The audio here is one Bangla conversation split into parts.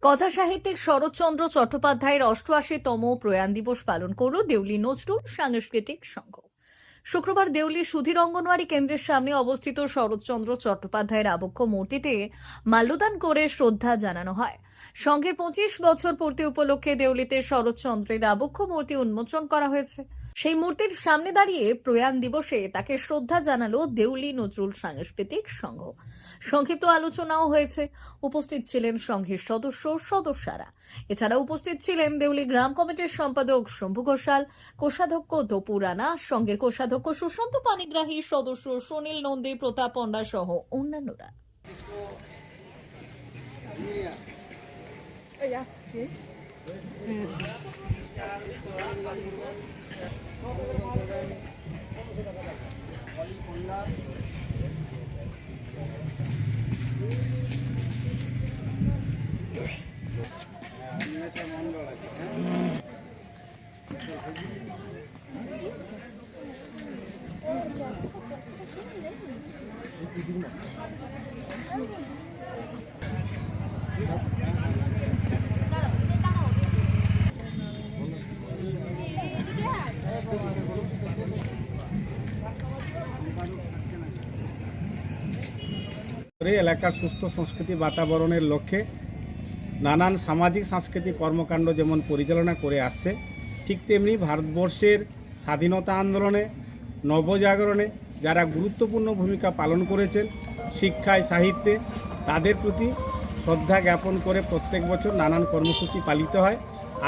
কথা সাহিত্যিক শরৎচন্দ্র চট্টোপাধ্যায়ের ৮৮তম প্রয়াণ দিবস পালন করল দেউলি নজরুল সাংস্কৃতিক সংঘ। শুক্রবার দেউলির সুধীর অঙ্গনওয়াড়ি কেন্দ্রের সামনে অবস্থিত শরৎচন্দ্র চট্টোপাধ্যায়ের আবক্ষ মূর্তিতে মাল্যদান করে শ্রদ্ধা জানানো হয়। সংঘের ২৫ বছর পূর্তি উপলক্ষে দেউলিতে শরৎচন্দ্রের আবক্ষ মূর্তি উন্মোচন করা হয়েছে। সেই মূর্তির সামনে দাঁড়িয়ে প্রয়াণ দিবসে তাকে শ্রদ্ধা জানালো দেউলি নজরুল সাংস্কৃতিক সংঘ। সংক্ষিপ্ত আলোচনাও হয়েছে। উপস্থিত ছিলেন সংঘের সদস্যরা। এছাড়া উপস্থিত ছিলেন দেউলি গ্রাম কমিটির সম্পাদক শম্ভু ঘোষাল, কোষাধ্যক্ষ দপু রানা, সংঘের কোষাধ্যক্ষ সুশান্ত পানিগ্রাহী, সদস্য সুনীল নন্দী, প্রতাপ পণ্ডা সহ অন্যান্যরা। এলাকার সুস্থ সংস্কৃতি বাতাবরণের লক্ষ্যে নানান সামাজিক সাংস্কৃতিক কর্মকাণ্ড যেমন পরিচালনা করে আসছে, ঠিক তেমনি ভারতবর্ষের স্বাধীনতা আন্দোলনে, নবজাগরণে যারা গুরুত্বপূর্ণ ভূমিকা পালন করেছেন শিক্ষায়, সাহিত্যে, তাদের প্রতি শ্রদ্ধা জ্ঞাপন করে প্রত্যেক বছর নানান কর্মসূচি পালিত হয়।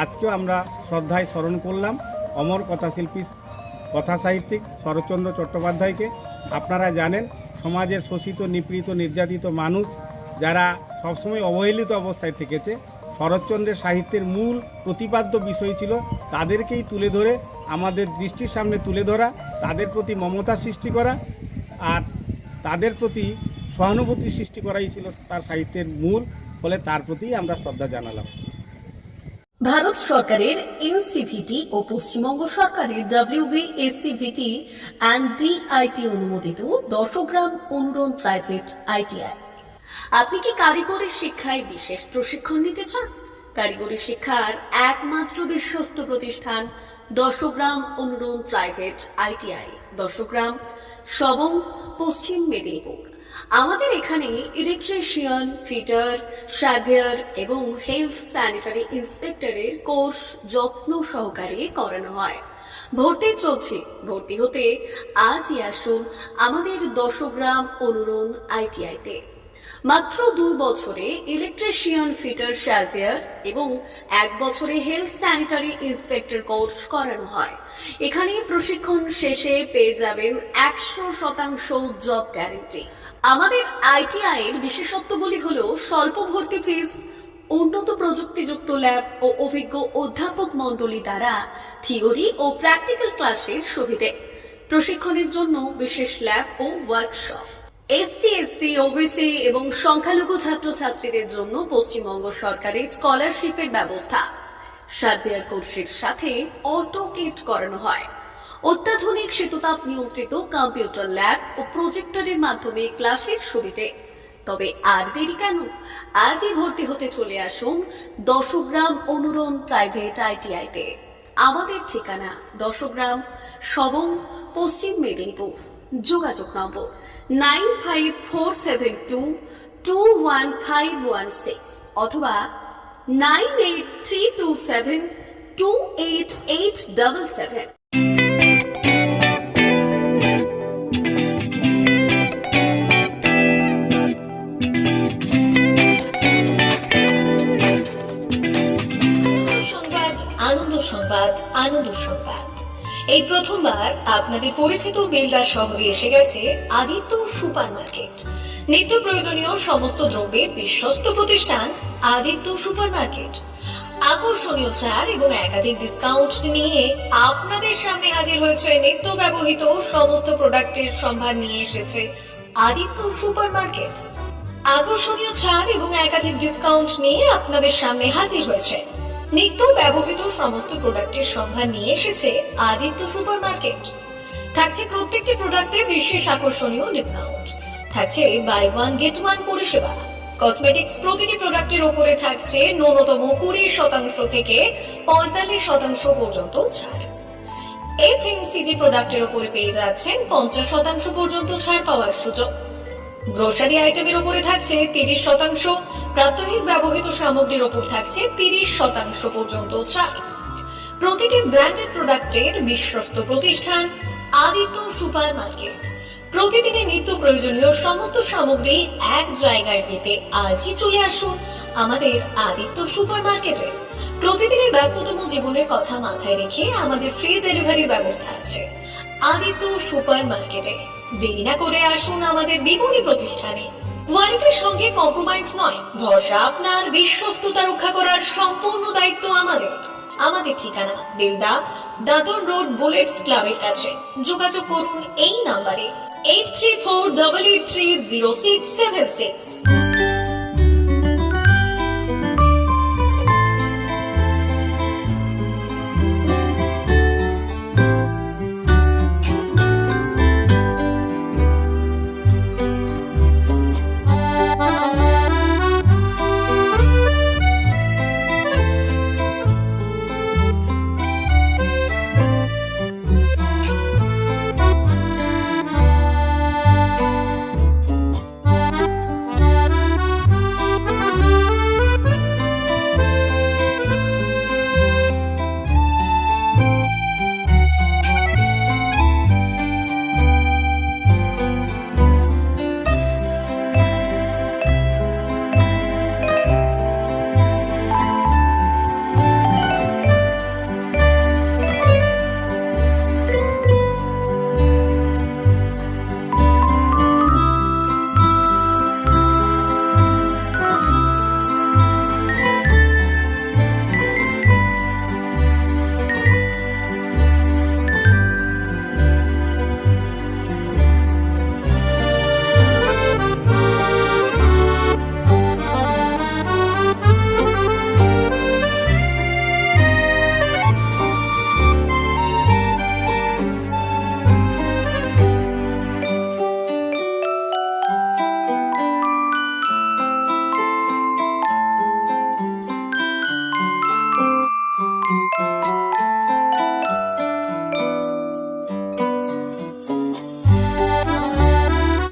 আজকেও আমরা শ্রদ্ধায় স্মরণ করলাম অমর কথাশিল্পী, কথা সাহিত্যিক শরৎচন্দ্র চট্টোপাধ্যায়কে। আপনারা জানেন, সমাজের শোষিত, নিপীড়িত, নির্যাতিত মানুষ যারা সবসময় অবহেলিত অবস্থায় থেকেছে, শরৎচন্দ্রের সাহিত্যের মূল প্রতিপাদ্য বিষয় ছিল তাদেরকেই তুলে ধরে আমাদের দৃষ্টির সামনে তুলে ধরা, তাদের প্রতি মমতা সৃষ্টি করা আর তাদের প্রতি সহানুভূতি সৃষ্টি করাই ছিল তার সাহিত্যের মূল। ফলে তার প্রতি আমরা শ্রদ্ধা জানালাম। ভারত সরকারের এনসিভিটি ও পশ্চিমবঙ্গ সরকারের WBSCVT অ্যান্ড DIT অনুমোদিত ১০ গ্রাম অনুরণ প্রাইভেট ITI। আপনি কি কারিগরি শিক্ষায় বিশেষ প্রশিক্ষণ নিতে চান? কারিগরি শিক্ষার একমাত্র বিশ্বস্ত প্রতিষ্ঠান ১০ গ্রাম অনুরণ প্রাইভেট ITI, ১০ গ্রাম, সবং, পশ্চিম মেদিনীপুর। আমাদের এখানে ইলেকট্রিশিয়ান, ফিটার, সার্ভেয়ার এবং হেলথ স্যানিটারি ইন্সপেক্টরের কোর্স যত্ন সহকারে করানো হয়। ভর্তি চলছে। ভর্তি হতে আজই আসুন আমাদের ১০ গ্রাম অনুরণ ITI-তে। মাত্র ২ বছরে ইলেকট্রিশিয়ান, ফিটার, সার্ভেয়ার এবং ১ বছরে হেলথ স্যানিটারি ইন্সপেক্টর কোর্স করানো হয়। এখানে প্রশিক্ষণ শেষে পেয়ে যাবেন ১০০% জব গ্যারান্টি। আমাদের ITI এর বিশেষত্বগুলি হলো স্বল্প ভর্তি ফিস, উন্নত প্রযুক্তিযুক্ত ল্যাব ও অভিজ্ঞ অধ্যাপক মণ্ডলী দ্বারা থিওরি ও প্র্যাকটিক্যাল ক্লাসের সুবিধে, প্রশিক্ষণের জন্য বিশেষ ল্যাব ও ওয়ার্কশপ, ST, SC, OBC এবং সংখ্যালঘু ছাত্রছাত্রীদের জন্য পশ্চিমবঙ্গ সরকারের স্কলারশিপের ব্যবস্থা। সার্ভেয়ার কোর্সের সাথে অটোকেট করানো হয়। অত্যাধুনিক শীততাপ নিয়ন্ত্রিত কম্পিউটার ল্যাব ও প্রজেক্টরের মাধ্যমে ক্লাসের সুবিধে। তবে আর দেরি কেন? আজই ভর্তি হতে চলে আসুন ১০ গ্রাম অনুরণ প্রাইভেট ITI-তে। আমাদের ঠিকানা ১০ গ্রাম, সবং, পশ্চিম মেদিনীপুর। যোগাযোগ নম্বর 9547221516 অথবা 9832728877। আনন্দ সংবাদ, আনন্দ সংবাদ। এই প্রথমবার আপনাদের পরিচিত বেলদা শহরে এসে গেছে আদিত্য সুপার মার্কেট। নিত্য প্রয়োজনীয় সমস্ত দ্রব্যের বিশ্বস্ত প্রতিষ্ঠান আদিত্য সুপার মার্কেট। আকর্ষণীয় ছাড় এবং একাধিক ডিসকাউন্ট নিয়ে আপনাদের সামনে হাজির হয়েছে। নিত্য ব্যবহৃত সমস্ত প্রোডাক্টের সম্ভার নিয়ে এসেছে আদিত্য সুপার মার্কেট। আকর্ষণীয় ছাড় এবং একাধিক ডিসকাউন্ট নিয়ে আপনাদের সামনে হাজির হয়েছে। নিত্য ব্যবহৃত সমস্ত প্রোডাক্টের সম্ভার নিয়ে এসেছে আদিত্য সুপার মার্কেট। থাকছে প্রত্যেকটি প্রোডাক্টে বিশেষ আকর্ষণীয় ডিসকাউন্ট। থাকছে বাই ওয়ান গেট ওয়ান পরিষেবা। কসমেটিক্স প্রতিটি প্রোডাক্টের উপরে থাকছে ন্যূনতম 20% থেকে 45% পর্যন্ত ছাড়। এফএমসিজি প্রোডাক্টের উপরে পেয়ে যাচ্ছেন 50% পর্যন্ত ছাড় পাওয়ার সুযোগ। গ্রোসারি আইটেমের উপরে থাকছে 30%, প্রাত্যহিক ব্যবহৃত সামগ্রীর উপর থাকছে 30% পর্যন্ত ছাড়। প্রতিটি ব্র্যান্ডেড প্রোডাক্টের বিশ্বস্ত প্রতিষ্ঠান আদিত্য সুপার মার্কেট। প্রতিদিনের নিত্য প্রয়োজনীয় সমস্ত সামগ্রী এক জায়গায় পেতে আজই চলে আসুন আমাদের আদিত্য সুপার মার্কেটে। প্রতিদিনের ব্যস্ততম জীবনের কথা মাথায় রেখে আমাদের ফ্রি ডেলিভারির ব্যবস্থা আছে আদিত্য সুপার মার্কেটে। দেরি না করে আসুন আমাদের বিপণী প্রতিষ্ঠানে। কোয়ালিটির সঙ্গে কম্প্রোমাইজ নয়, ভরসা আপনার, বিশ্বস্ততা রক্ষা করার সম্পূর্ণ দায়িত্ব আমাদের। আমাদের ঠিকানা বেলদা, দাদন রোড, বুলেটস ক্লাবের কাছে। যোগাযোগ করুন এই নাম্বারে 8348830676।